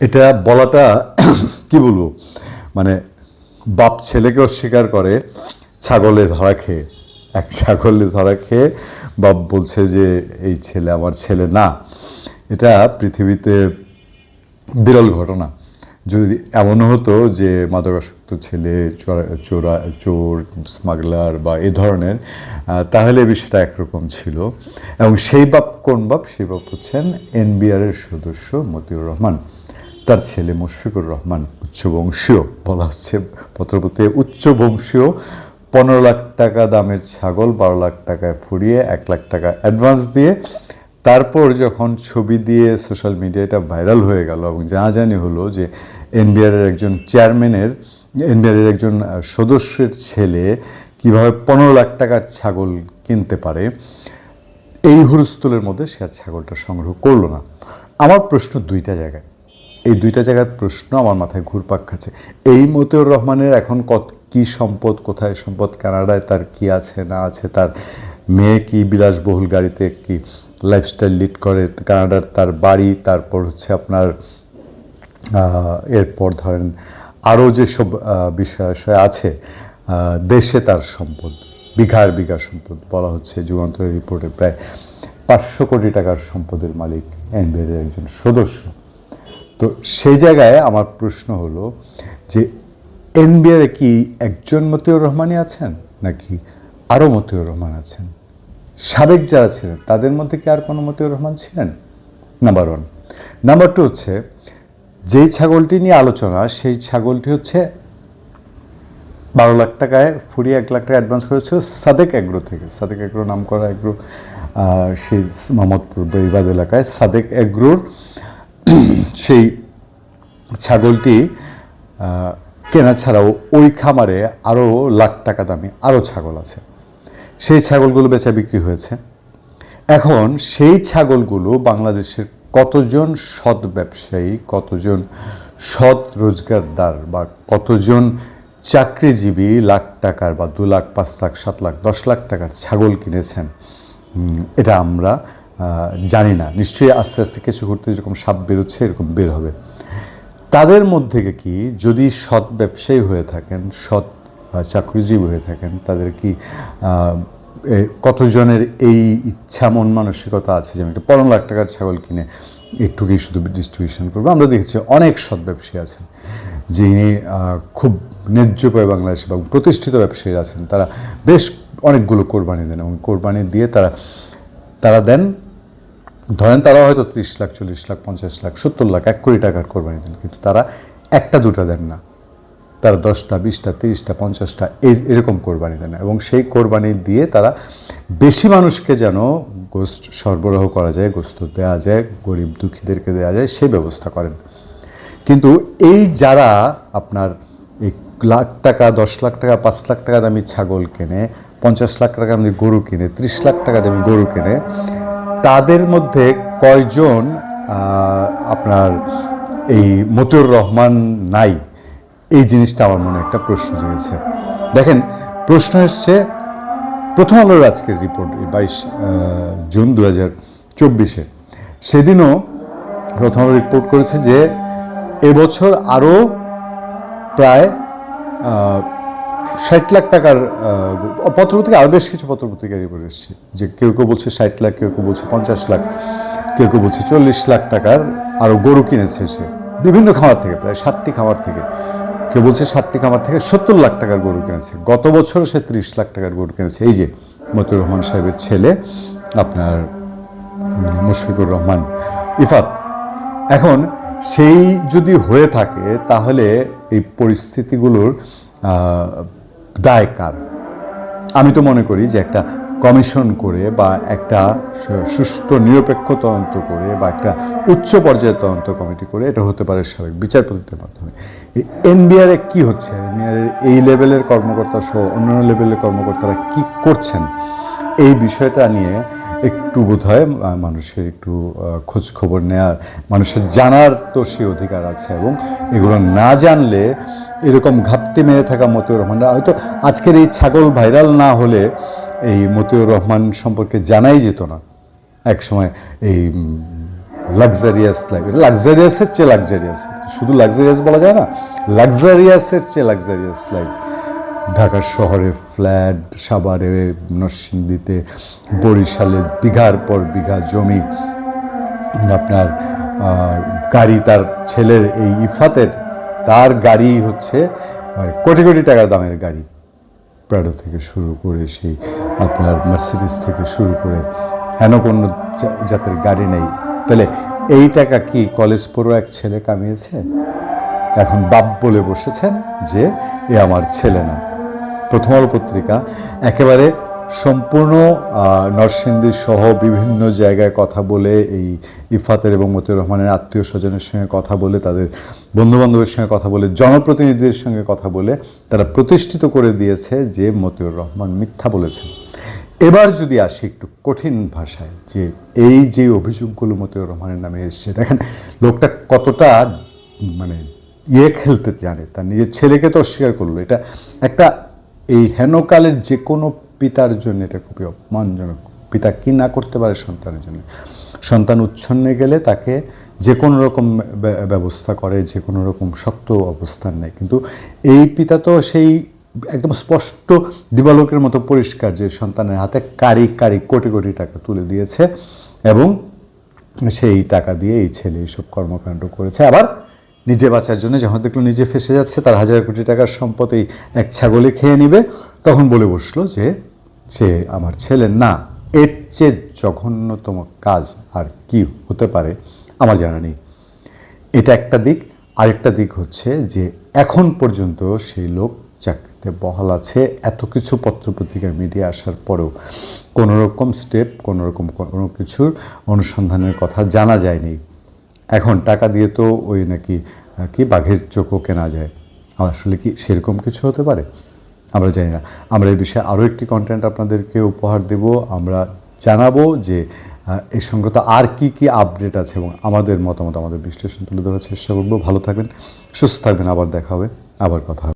এটা বলাটা কি বলবো, মানে বাপ ছেলেকে অস্বীকার করে ছাগলে ধরা খেয়ে। এক ছাগলে ধরা খেয়ে বাপ বলছে যে এই ছেলে আমার ছেলে না। এটা পৃথিবীতে বিরল ঘটনা। যদি এমনও হতো যে মাদকাসক্ত ছেলে চোর স্মাগলার বা এ ধরনের, তাহলে বিষয়টা একরকম ছিল। এবং সেই বাপ কোন বাপ? সেই বাপ হচ্ছেন এনবিআরের সদস্য মতিউর রহমান, তার ছেলে মুশফিকুর রহমান। উচ্চবংশীয় বলা হচ্ছে পত্রপত্রিকায়, উচ্চবংশীয় 15 লাখ টাকা দামের ছাগল 12 লাখ টাকায় ফুরিয়ে 1 লাখ টাকা অ্যাডভান্স দিয়ে, তারপর যখন ছবি দিয়ে সোশ্যাল মিডিয়ায় এটা ভাইরাল হয়ে গেল এবং জানাজানি হলো যে এনবিআরের একজন চেয়ারম্যানের, এনবিআরের একজন সদস্যের ছেলে কিভাবে 15 লাখ টাকার ছাগল কিনতে পারে, এই হুলস্থুলের মধ্যে সে আর ছাগলটা সংগ্রহ করলো না। আমার প্রশ্ন দুইটা জায়গায়, এই দুইটা জায়গার প্রশ্ন আমার মাথায় ঘুরপাক খাচ্ছে। এই মতিউর রহমানের এখন কি সম্পদ, কোথায় সম্পদ, কানাডায় তার কি আছে না আছে, তার মেয়ে কি বিলাসবহুল গাড়িতে কি লাইফস্টাইল লিড করে, কানাডার তার বাড়ি, তারপর হচ্ছে আপনার এরপর ধরেন আরও যেসব বিষয় আছে, দেশে তার সম্পদ বিঘার বিঘা সম্পদ, বলা হচ্ছে যুগান্তরের রিপোর্টে প্রায় 500 কোটি টাকার সম্পদের মালিক এনবিআরের একজন সদস্য। তো সেই জায়গায় আমার প্রশ্ন হলো যে এনবিআরে কি একজন মতিউর রহমানই আছেন নাকি আরও মতিউর রহমান আছেন? সাবেক যারা ছিলেন তাদের মধ্যে কি আর কোনো মতিউর রহমান ছিলেন? নাম্বার 1। নাম্বার 2 হচ্ছে, যেই ছাগলটি নিয়ে আলোচনা, সেই ছাগলটি হচ্ছে 12 লাখ টাকায় ফুরিয়ে 1 লাখ টাকা অ্যাডভান্স করেছিল সাদেক এগ্রো থেকে। সাদেক এগ্রো নাম করা এগ্রো, সেই মোহাম্মদপুর বেড়িবাঁধ এলাকায় সাদেক এগ্রোর সেই ছাগলটি কেনা ছাড়াও ওই খামারে আরও লাখ টাকা দামি আরও ছাগল আছে। সেই ছাগলগুলো বেচা বিক্রি হয়েছে। এখন সেই ছাগলগুলো বাংলাদেশের কতজন সৎ ব্যবসায়ী, কতজন সৎ রোজগারদার বা কতজন চাকরিজীবী লাখ টাকার বা 2 লাখ, 5 লাখ, 7 লাখ, 10 লাখ টাকার ছাগল কিনেছেন, এটা আমরা জানি না। নিশ্চয়ই আস্তে আস্তে কিছু করতে যেরকম সাপ বেরোচ্ছে এরকম বের হবে। তাদের মধ্যে কি যদি সৎ ব্যবসায়ী হয়ে থাকেন, সৎ চাকরিজীবী হয়ে থাকেন, তাদের কি কতজনের এই ইচ্ছা মন মানসিকতা আছে যে আমি একটা 15 লাখ টাকার ছাগল কিনে একটুকুই শুধু ডিস্ট্রিবিউশন করবো? আমরা দেখেছি অনেক সৎ ব্যবসায়ী আছেন যিনি খুব ন্যায্য পায় বাংলাদেশে এবং প্রতিষ্ঠিত ব্যবসায়ী আছেন, তারা বেশ অনেকগুলো কোরবানি দেন এবং কোরবানি দিয়ে তারা দেন, ধরেন তারা হয়তো 30 লাখ, 40 লাখ, 50 লাখ, 70 লাখ, 1 কোটি টাকার কোরবানি দেন, কিন্তু তারা একটা দুটা দেন না, তারা 10টা, 20টা, 30টা, 50টা এরকম কোরবানি দেন এবং সেই কোরবানি দিয়ে তারা বেশি মানুষকে যেন গোস্ত সরবরাহ করা যায়, গোস্ত দেওয়া যায়, গরিব দুঃখীদেরকে দেওয়া যায়, সেই ব্যবস্থা করেন। কিন্তু এই যারা আপনার 1 লাখ টাকা, 10 লাখ টাকা, 5 লাখ টাকা দামি ছাগল কেনে, 50 লাখ টাকা দামি গরু কিনে, 30 লাখ টাকা দামি গরু কিনে, তাদের মধ্যে কয়জন আপনার এই মতিউর রহমান নাই? এই জিনিসটা আমার মনে একটা প্রশ্ন জেগেছে। দেখেন, প্রশ্ন এসছে প্রথম আলোর আজকের রিপোর্ট 22 জুন 2024-এ। সেদিনও প্রথম আলো রিপোর্ট করেছে যে এবছর আরও প্রায় 60 লাখ টাকার পত্রপত্রিকা, আরও বেশ কিছু পত্রপত্রিকার রিপোর্ট এসছে যে কেউ কেউ বলছে 60 লাখ, কেউ কেউ বলছে 50 লাখ, কেউ কেউ বলছে 40 লাখ টাকার আরও গরু কিনেছে সে বিভিন্ন খামার থেকে, প্রায় 60টি খামার থেকে। কেউ বলছে 60টি খামার থেকে 70 লাখ টাকার গরু কিনেছে। গত বছর সে 30 লাখ টাকার গরু কিনেছে। এই যে মতিউর রহমান সাহেবের ছেলে আপনার মুশফিকুর রহমান ইফাত। এখন সেই যদি হয়ে থাকে তাহলে এই পরিস্থিতিগুলোর দায় কার? আমি তো মনে করি যে একটা কমিশন করে বা একটা সুষ্ঠু নিরপেক্ষ তদন্ত করে বা একটা উচ্চ পর্যায়ের তদন্ত কমিটি করে এটা হতে পারে সাবেক বিচারপতিদের মাধ্যমে। এনবিআরে কি হচ্ছে, এনবিআরের এই লেভেলের কর্মকর্তা সহ অন্যান্য লেভেলের কর্মকর্তারা কি করছেন, এই বিষয়টা নিয়ে একটু বোধহয় মানুষের একটু খোঁজ খবর নেওয়ার, মানুষের জানার তো সে অধিকার আছে। এবং এগুলো না জানলে এরকম ঘাপটি মেরে থাকা মতিউর রহমানরা হয়তো আজকের এই ছাগল ভাইরাল না হলে এই মতিউর রহমান সম্পর্কে জানাই যেত না। এক সময় এই লাক্সারিয়াস লাইফ, এটা লাক্সারিয়াসের চেয়ে লাক্সারিয়াস, শুধু লাক্সারিয়াস বলা যায় না, লাক্সারিয়াসের চেয়ে লাক্সারিয়াস লাইফ। ঢাকার শহরে ফ্ল্যাট, সাভারে, নরসিংদীতে, বরিশালে বিঘার পর বিঘা জমি, আপনার গাড়ি, তার ছেলের এই ইফাতের তার গাড়ি হচ্ছে কোটি কোটি টাকা দামের গাড়ি, প্রাডো থেকে শুরু করে সেই আপনার মার্সিডিস থেকে শুরু করে হেন কোনো জাতের গাড়ি নেই। তাহলে এই টাকা কি কলেজ পড়ো এক ছেলে কামিয়েছে? এখন বাপ বলে বসেছেন যে এ আমার ছেলে না। প্রথম আলো পত্রিকা একেবারে সম্পূর্ণ নরসিংদী সহ বিভিন্ন জায়গায় কথা বলে, এই ইফাতের এবং মতিউর রহমানের আত্মীয় স্বজনের সঙ্গে কথা বলে, তাদের বন্ধুবান্ধবের সঙ্গে কথা বলে, জনপ্রতিনিধিদের সঙ্গে কথা বলে তারা প্রতিষ্ঠিত করে দিয়েছে যে মতিউর রহমান মিথ্যা বলেছেন। এবার যদি আসি একটু কঠিন ভাষায়, যে এই যে অভিযোগগুলো মতিউর রহমানের নামে এসছে, দেখেন লোকটা কতটা মানে খেলতে জানে, তার নিজের ছেলেকে তো অস্বীকার করলো। এটা একটা এই হেনকালের যে কোনো পিতার জন্য এটা খুবই অপমানজনক। পিতা কি না করতে পারে সন্তানের জন্য? সন্তান উচ্ছন্নে গেলে তাকে যে কোনো রকম ব্যবস্থা করে, যে কোনো রকম শক্ত অবস্থান নেয়, কিন্তু এই পিতা তো সেই একদম স্পষ্ট দিবালোকের মতো পরিষ্কার যে সন্তানের হাতে কারি কারি কোটি কোটি টাকা তুলে দিয়েছে এবং সেই টাকা দিয়ে এই ছেলে এইসব কর্মকাণ্ড করেছে। আবার নিজে বাঁচার জন্য যখন দেখলো নিজে ফেসে যাচ্ছে, তার হাজার কোটি টাকার সম্পদ এই এক ছাগলে খেয়ে নিবে, তখন বলে বসলো যে সে আমার ছেলে না। এর চেয়ে জঘন্যতম কাজ আর কি হতে পারে আমার জানা নেই। এটা একটা দিক। আরেকটা দিক হচ্ছে যে এখন পর্যন্ত সেই লোক চাকরিতে বহাল আছে, এত কিছু পত্রপত্রিকা মিডিয়া আসার পরেও কোনো রকম স্টেপ, কোনো রকম কোনো কিছুর অনুসন্ধানের কথা জানা যায়নি। এখন টাকা দিয়ে তো ওই নাকি কি বাঘের চোখও কেনা যায়, আসলে কি সেরকম কিছু হতে পারে? আমরা জানি না। আমরা এই বিষয়ে আরও একটি কন্টেন্ট আপনাদেরকে উপহার দেব। আমরা জানাবো যে এই সংক্রান্ত আর কি কি আপডেট আছে এবং আমাদের মতামত, আমাদের বিশ্লেষণ তুলে ধরার চেষ্টা করবো। ভালো থাকবেন, সুস্থ থাকবেন, আবার দেখা হবে, আবার কথা হবে।